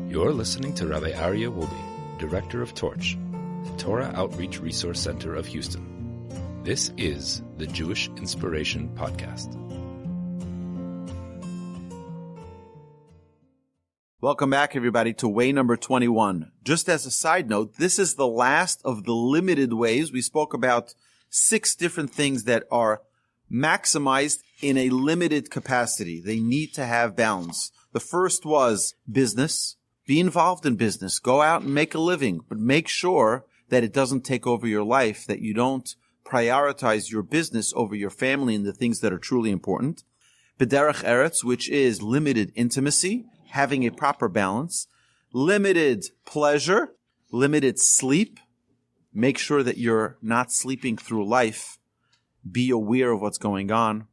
You're listening to Rabbi Aryeh Wolbe, Director of Torch, the Torah Outreach Resource Center of Houston. This is the Jewish Inspiration Podcast. Welcome back, everybody, to way number 21. Just as a side note, this is the last of the limited ways. We spoke about 6 different things that are maximized in a limited capacity. They need to have balance. The first was business. Be involved in business. Go out and make a living, but make sure that it doesn't take over your life, that you don't prioritize your business over your family and the things that are truly important. B'derech eretz, which is limited intimacy, having a proper balance. Limited pleasure, limited sleep. Make sure that you're not sleeping through life. Be aware of what's going on.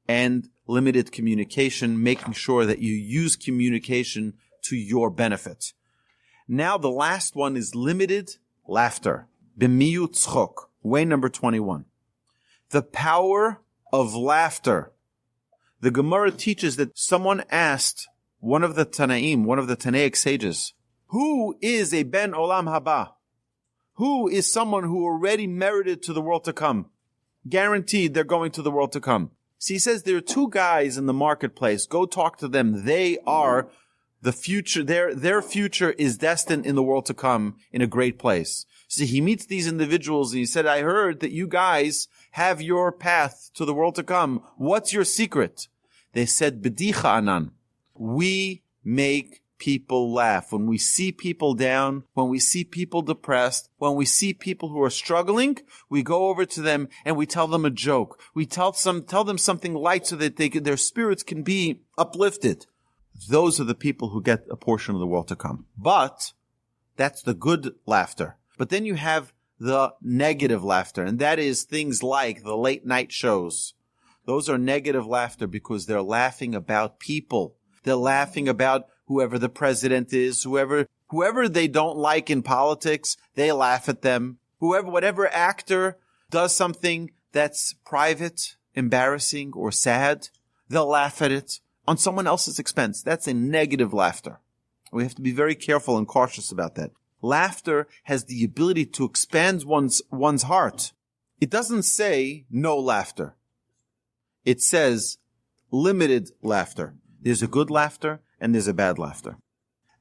And limited communication, making sure that you use communication to your benefit. Now the last one is limited laughter. B'miyut tzchok, way number 21. The power of laughter. The Gemara teaches that someone asked one of the Tanaim, one of the Tanaic sages, who is a ben olam haba? Who is someone who already merited to the world to come? Guaranteed they're going to the world to come. So he says there are 2 guys in the marketplace. Go talk to them. They are the future. Their future is destined in the world to come in a great place. So he meets these individuals and he said, I heard that you guys have your path to the world to come. What's your secret? They said, Bedicha anan. We make people laugh. When we see people down, when we see people depressed, when we see people who are struggling, we go over to them and we tell them a joke. We tell them something light so that their spirits can be uplifted. Those are the people who get a portion of the world to come. But that's the good laughter. But then you have the negative laughter, and that is things like the late night shows. Those are negative laughter because they're laughing about people. They're laughing about whoever the president is, whoever they don't like in politics, they laugh at them. Whatever actor does something that's private, embarrassing, or sad, they'll laugh at it on someone else's expense. That's a negative laughter. We have to be very careful and cautious about that. Laughter has the ability to expand one's heart. It doesn't say no laughter. It says limited laughter. There's a good laughter and there's a bad laughter.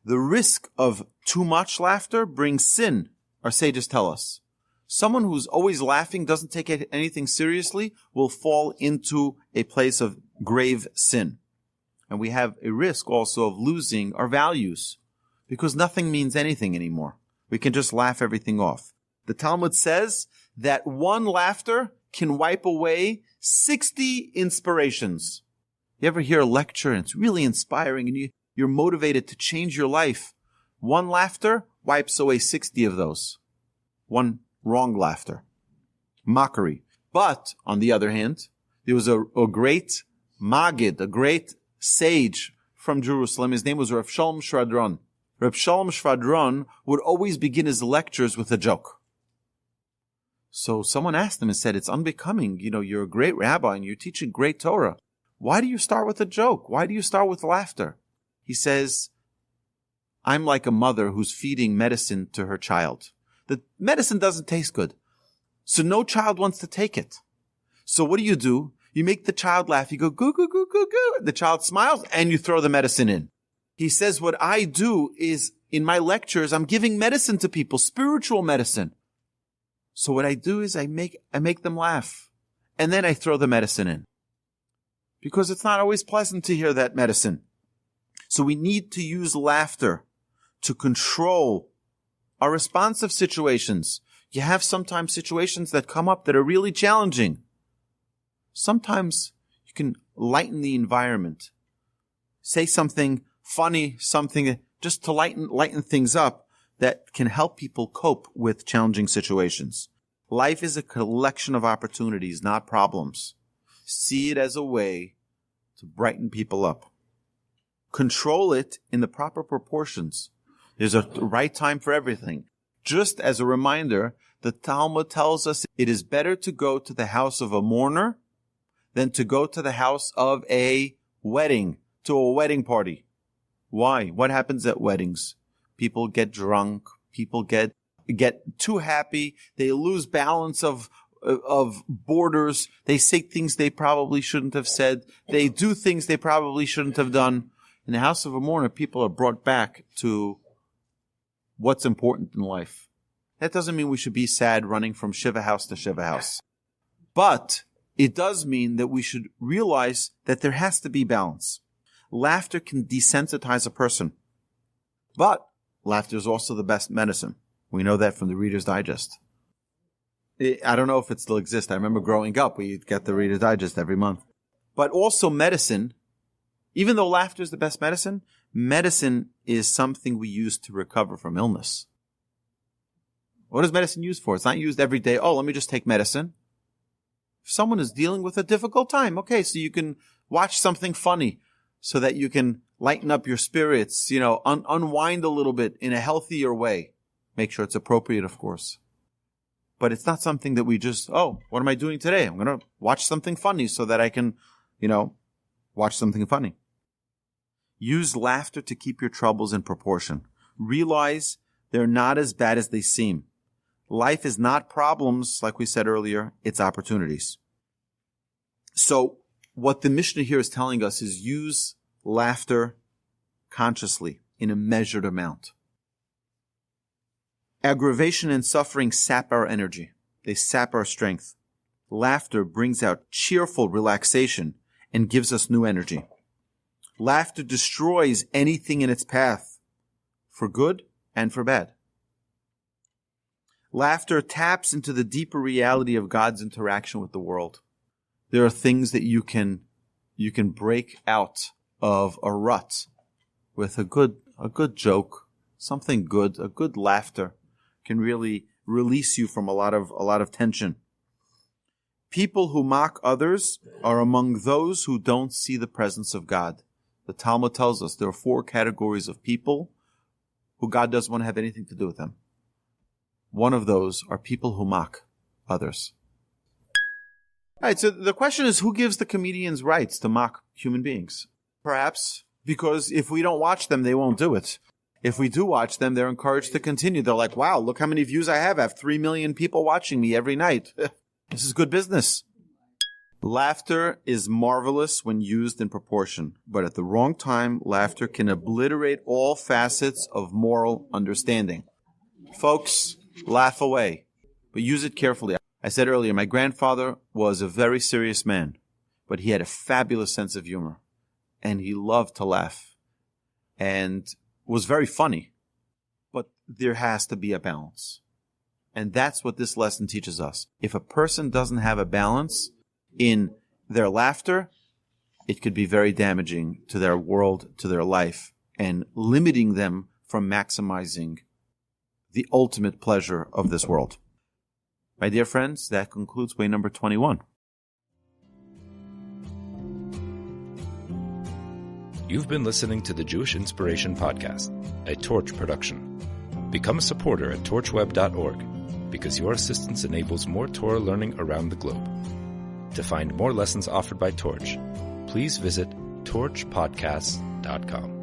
The risk of too much laughter brings sin, our sages tell us. Someone who's always laughing, doesn't take anything seriously, will fall into a place of grave sin. And we have a risk also of losing our values because nothing means anything anymore. We can just laugh everything off. The Talmud says that one laughter can wipe away 60 inspirations. You ever hear a lecture and it's really inspiring and you're motivated to change your life? One laughter wipes away 60 of those. One wrong laughter. Mockery. But, on the other hand, there was a great Maggid, a great sage from Jerusalem. His name was Rav Shalom Shvadron. Rav Shalom Shvadron would always begin his lectures with a joke. So someone asked him and said, it's unbecoming. You're a great rabbi and you're teaching great Torah. Why do you start with a joke? Why do you start with laughter? He says, I'm like a mother who's feeding medicine to her child. The medicine doesn't taste good. So no child wants to take it. So what do? You make the child laugh. You go, goo, goo, goo, goo, goo. The child smiles and you throw the medicine in. He says, what I do is in my lectures, I'm giving medicine to people, spiritual medicine. So what I do is I make them laugh and then I throw the medicine in because it's not always pleasant to hear that medicine. So we need to use laughter to control our responsive situations. You have sometimes situations that come up that are really challenging. Sometimes you can lighten the environment. Say something funny, something just to lighten things up that can help people cope with challenging situations. Life is a collection of opportunities, not problems. See it as a way to brighten people up. Control it in the proper proportions. There's a right time for everything. Just as a reminder, the Talmud tells us it is better to go to the house of a mourner than to go to the house of a wedding, to a wedding party. Why? What happens at weddings? People get drunk. People get too happy. They lose balance of borders. They say things they probably shouldn't have said. They do things they probably shouldn't have done. In the house of a mourner, people are brought back to what's important in life. That doesn't mean we should be sad running from Shiva house to Shiva house. But it does mean that we should realize that there has to be balance. Laughter can desensitize a person. But laughter is also the best medicine. We know that from the Reader's Digest. I don't know if it still exists. I remember growing up, we'd get the Reader's Digest every month. But also medicine, even though laughter is the best medicine, medicine is something we use to recover from illness. What is medicine used for? It's not used every day. Oh, let me just take medicine. If someone is dealing with a difficult time, okay, so you can watch something funny so that you can lighten up your spirits, unwind a little bit in a healthier way. Make sure it's appropriate, of course. But it's not something that we just, what am I doing today? I'm going to watch something funny so that I can, watch something funny. Use laughter to keep your troubles in proportion. Realize they're not as bad as they seem. Life is not problems, like we said earlier, it's opportunities. So what the Mishnah here is telling us is use laughter consciously in a measured amount. Aggravation and suffering sap our energy. They sap our strength. Laughter brings out cheerful relaxation and gives us new energy. Laughter destroys anything in its path, for good and for bad. Laughter taps into the deeper reality of God's interaction with the world. There are things that you can break out of a rut with a good joke, something good, a good laughter can really release you from a lot of tension. People who mock others are among those who don't see the presence of God. The Talmud tells us there are 4 categories of people who God doesn't want to have anything to do with them. One of those are people who mock others. All right, so the question is, who gives the comedians rights to mock human beings? Perhaps because if we don't watch them, they won't do it. If we do watch them, they're encouraged to continue. They're like, wow, look how many views I have. I have 3 million people watching me every night. This is good business. Laughter is marvelous when used in proportion, but at the wrong time, laughter can obliterate all facets of moral understanding. Folks, laugh away, but use it carefully. I said earlier, my grandfather was a very serious man, but he had a fabulous sense of humor, and he loved to laugh, and was very funny. But there has to be a balance. And that's what this lesson teaches us. If a person doesn't have a balance in their laughter, it could be very damaging to their world, to their life, and limiting them from maximizing the ultimate pleasure of this world. My dear friends, that concludes way number 21. You've been listening to the Jewish Inspiration Podcast, a Torch production. Become a supporter at torchweb.org because your assistance enables more Torah learning around the globe. To find more lessons offered by Torch, please visit torchpodcasts.com.